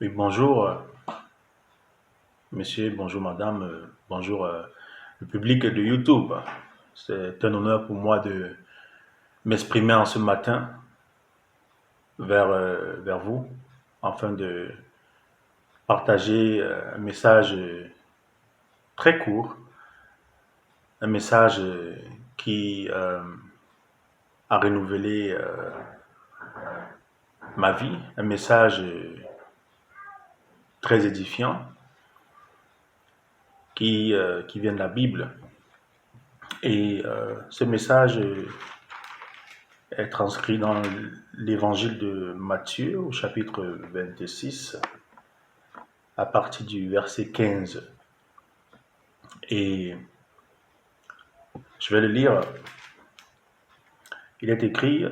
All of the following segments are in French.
Oui, bonjour, monsieur, bonjour, madame, bonjour, le public de YouTube. C'est un honneur pour moi de m'exprimer en ce matin vers vous, afin de partager un message très court, un message qui a renouvelé ma vie, un message très édifiant qui vient de la Bible. Et ce message est transcrit dans l'évangile de Matthieu au chapitre 26 à partir du verset 15. Et je vais le lire. Il est écrit,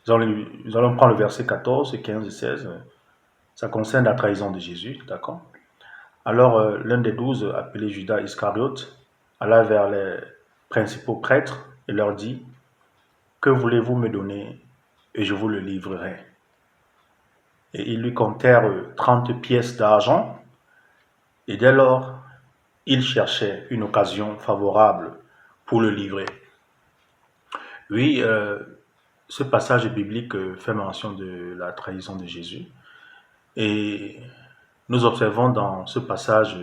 nous allons prendre le verset 14, 15 et 16. Ça concerne la trahison de Jésus, d'accord? Alors l'un des 12, appelé Judas Iscariote, alla vers les principaux prêtres et leur dit, que voulez-vous me donner et je vous le livrerai. Et ils lui comptèrent 30 pièces d'argent. Et dès lors, il cherchait une occasion favorable pour le livrer. Oui, ce passage biblique fait mention de la trahison de Jésus. Et nous observons dans ce passage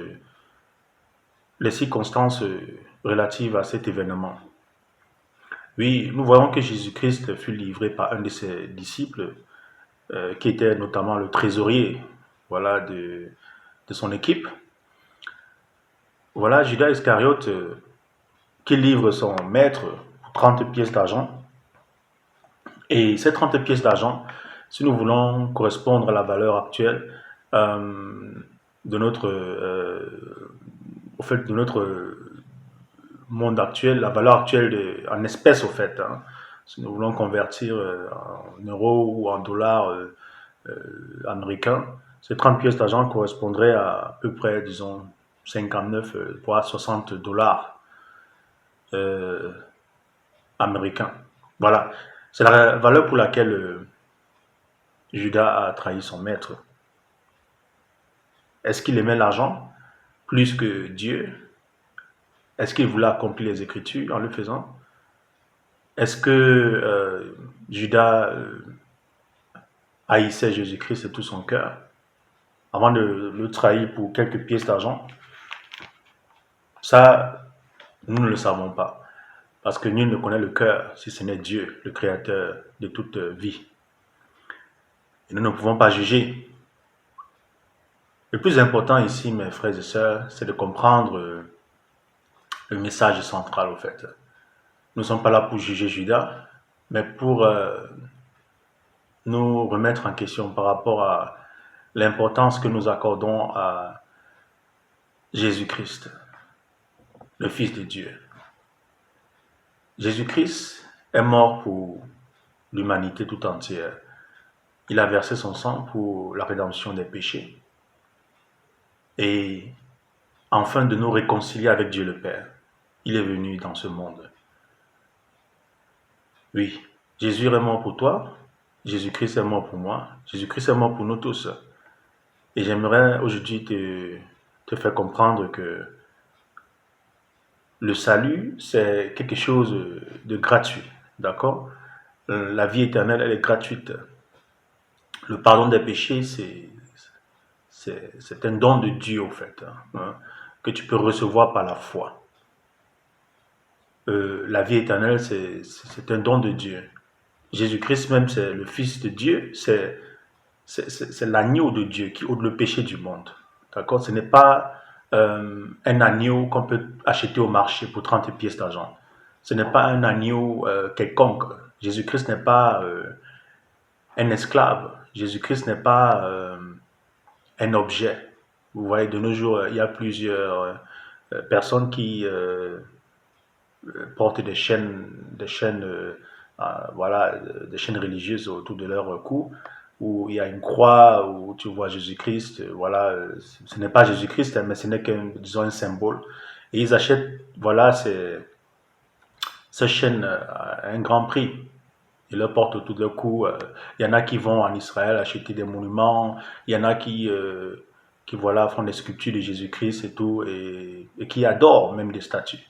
les circonstances relatives à cet événement. Oui, nous voyons que Jésus-Christ fut livré par un de ses disciples, qui était notamment le trésorier, voilà, de son équipe. Voilà, Judas Iscariote qui livre son maître pour 30 pièces d'argent. Et ces 30 pièces d'argent, si nous voulons correspondre à la valeur actuelle de notre, au fait, de notre monde actuel, la valeur actuelle en espèces, au fait, hein, si nous voulons convertir en euros ou en dollars américains, ces 30 pièces d'argent correspondraient à peu près, disons, 59 voire 60 dollars américains. Voilà. C'est la valeur pour laquelle Judas a trahi son maître. Est-ce qu'il aimait l'argent plus que Dieu? Est-ce qu'il voulait accomplir les Écritures en le faisant? Est-ce que Judas haïssait Jésus-Christ de tout son cœur avant de le trahir pour quelques pièces d'argent? Ça, nous ne le savons pas. Parce que nul ne connaît le cœur si ce n'est Dieu, le créateur de toute vie. Et nous ne pouvons pas juger. Le plus important ici, mes frères et sœurs, c'est de comprendre le message central, au fait. Nous ne sommes pas là pour juger Judas, mais pour nous remettre en question par rapport à l'importance que nous accordons à Jésus-Christ, le Fils de Dieu. Jésus-Christ est mort pour l'humanité tout entière. Il a versé son sang pour la rédemption des péchés et afin de nous réconcilier avec Dieu le Père. Il est venu dans ce monde. Oui, Jésus est mort pour toi, Jésus-Christ est mort pour moi, Jésus-Christ est mort pour nous tous. Et j'aimerais aujourd'hui te faire comprendre que le salut, c'est quelque chose de gratuit, d'accord? La vie éternelle, elle est gratuite. Le pardon des péchés, c'est un don de Dieu, au fait, hein, que tu peux recevoir par la foi. La vie éternelle, c'est un don de Dieu. Jésus-Christ même, c'est le Fils de Dieu, c'est l'agneau de Dieu qui ôte le péché du monde. D'accord? Ce n'est pas un agneau qu'on peut acheter au marché pour 30 pièces d'argent. Ce n'est pas un agneau quelconque. Jésus-Christ n'est pas un esclave. Jésus-Christ n'est pas un objet. Vous voyez, de nos jours, il y a plusieurs personnes qui portent des chaînes, voilà, des chaînes religieuses autour de leur cou, où il y a une croix, où tu vois Jésus-Christ. Voilà, ce n'est pas Jésus-Christ, mais ce n'est qu'un, disons, un symbole. Et ils achètent, voilà, ces chaînes à un grand prix. Ils leur portent tout le coup. Il y en a qui vont en Israël acheter des monuments. Il y en a qui voilà, font des sculptures de Jésus-Christ et tout, et qui adorent même des statues.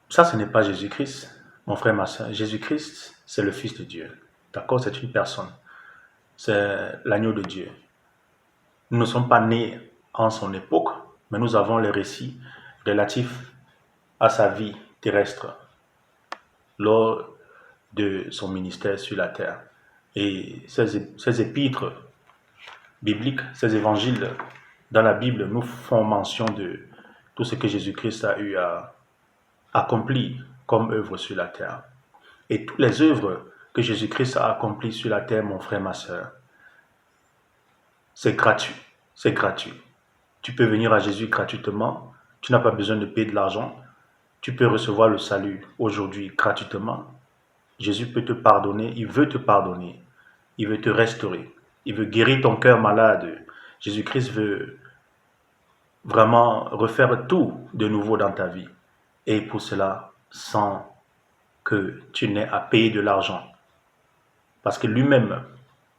Ça, ce n'est pas Jésus-Christ, mon frère, ma soeur. Jésus-Christ, c'est le Fils de Dieu. D'accord? C'est une personne. C'est l'agneau de Dieu. Nous ne sommes pas nés en son époque, mais nous avons les récits relatifs à sa vie terrestre lors de son ministère sur la terre. Et ces épîtres bibliques, ces évangiles dans la Bible nous font mention de tout ce que Jésus-Christ a eu à accomplir comme œuvre sur la terre. Et toutes les œuvres que Jésus-Christ a accomplies sur la terre, mon frère, ma soeur, c'est gratuit. C'est gratuit. Tu peux venir à Jésus gratuitement. Tu n'as pas besoin de payer de l'argent. Tu peux recevoir le salut aujourd'hui gratuitement. Jésus peut te pardonner. Il veut te pardonner. Il veut te restaurer. Il veut guérir ton cœur malade. Jésus-Christ veut vraiment refaire tout de nouveau dans ta vie. Et pour cela, sans que tu n'aies à payer de l'argent. Parce que lui-même,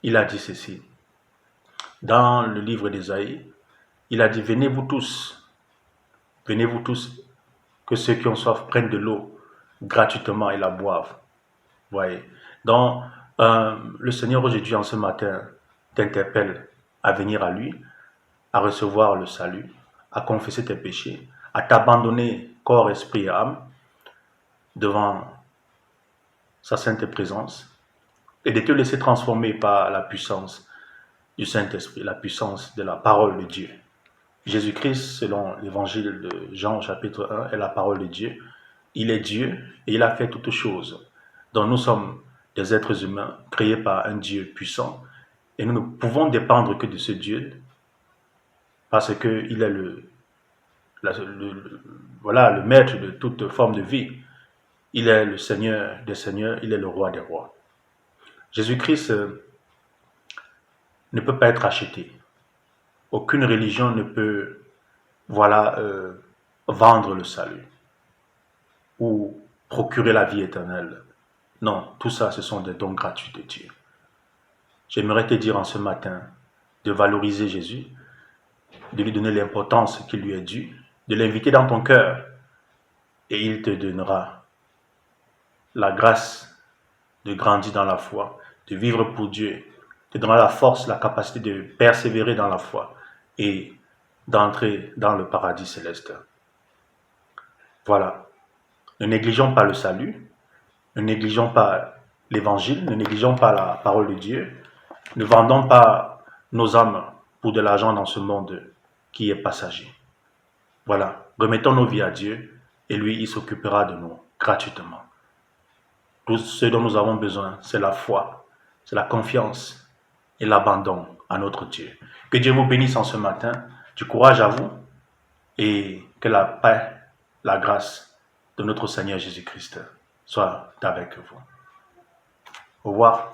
il a dit ceci. Dans le livre d'Ésaïe, il a dit, venez-vous tous, que ceux qui ont soif prennent de l'eau gratuitement et la boivent. Voyez. Donc, le Seigneur aujourd'hui, en ce matin, t'interpelle à venir à lui, à recevoir le salut, à confesser tes péchés, à t'abandonner corps, esprit et âme devant sa sainte présence et de te laisser transformer par la puissance du Saint-Esprit, la puissance de la parole de Dieu. Jésus-Christ, selon l'évangile de Jean chapitre 1, est la parole de Dieu. Il est Dieu et il a fait toutes choses. Donc nous sommes des êtres humains créés par un Dieu puissant et nous ne pouvons dépendre que de ce Dieu parce qu'il est voilà, le maître de toute forme de vie. Il est le Seigneur des seigneurs, il est le roi des rois. Jésus-Christ ne peut pas être acheté. Aucune religion ne peut, voilà, vendre le salut ou procurer la vie éternelle. Non, tout ça, ce sont des dons gratuits de Dieu. J'aimerais te dire en ce matin de valoriser Jésus, de lui donner l'importance qui lui est due, de l'inviter dans ton cœur et il te donnera la grâce de grandir dans la foi, de vivre pour Dieu, te donnera la force, la capacité de persévérer dans la foi et d'entrer dans le paradis céleste. Voilà. Ne négligeons pas le salut, ne négligeons pas l'évangile, ne négligeons pas la parole de Dieu, ne vendons pas nos âmes pour de l'argent dans ce monde qui est passager. Voilà. Remettons nos vies à Dieu et lui, il s'occupera de nous gratuitement. Tout ce dont nous avons besoin, c'est la foi, c'est la confiance et l'abandon à notre Dieu. Que Dieu vous bénisse en ce matin, du courage à vous et que la paix, la grâce de notre Seigneur Jésus-Christ soit avec vous. Au revoir.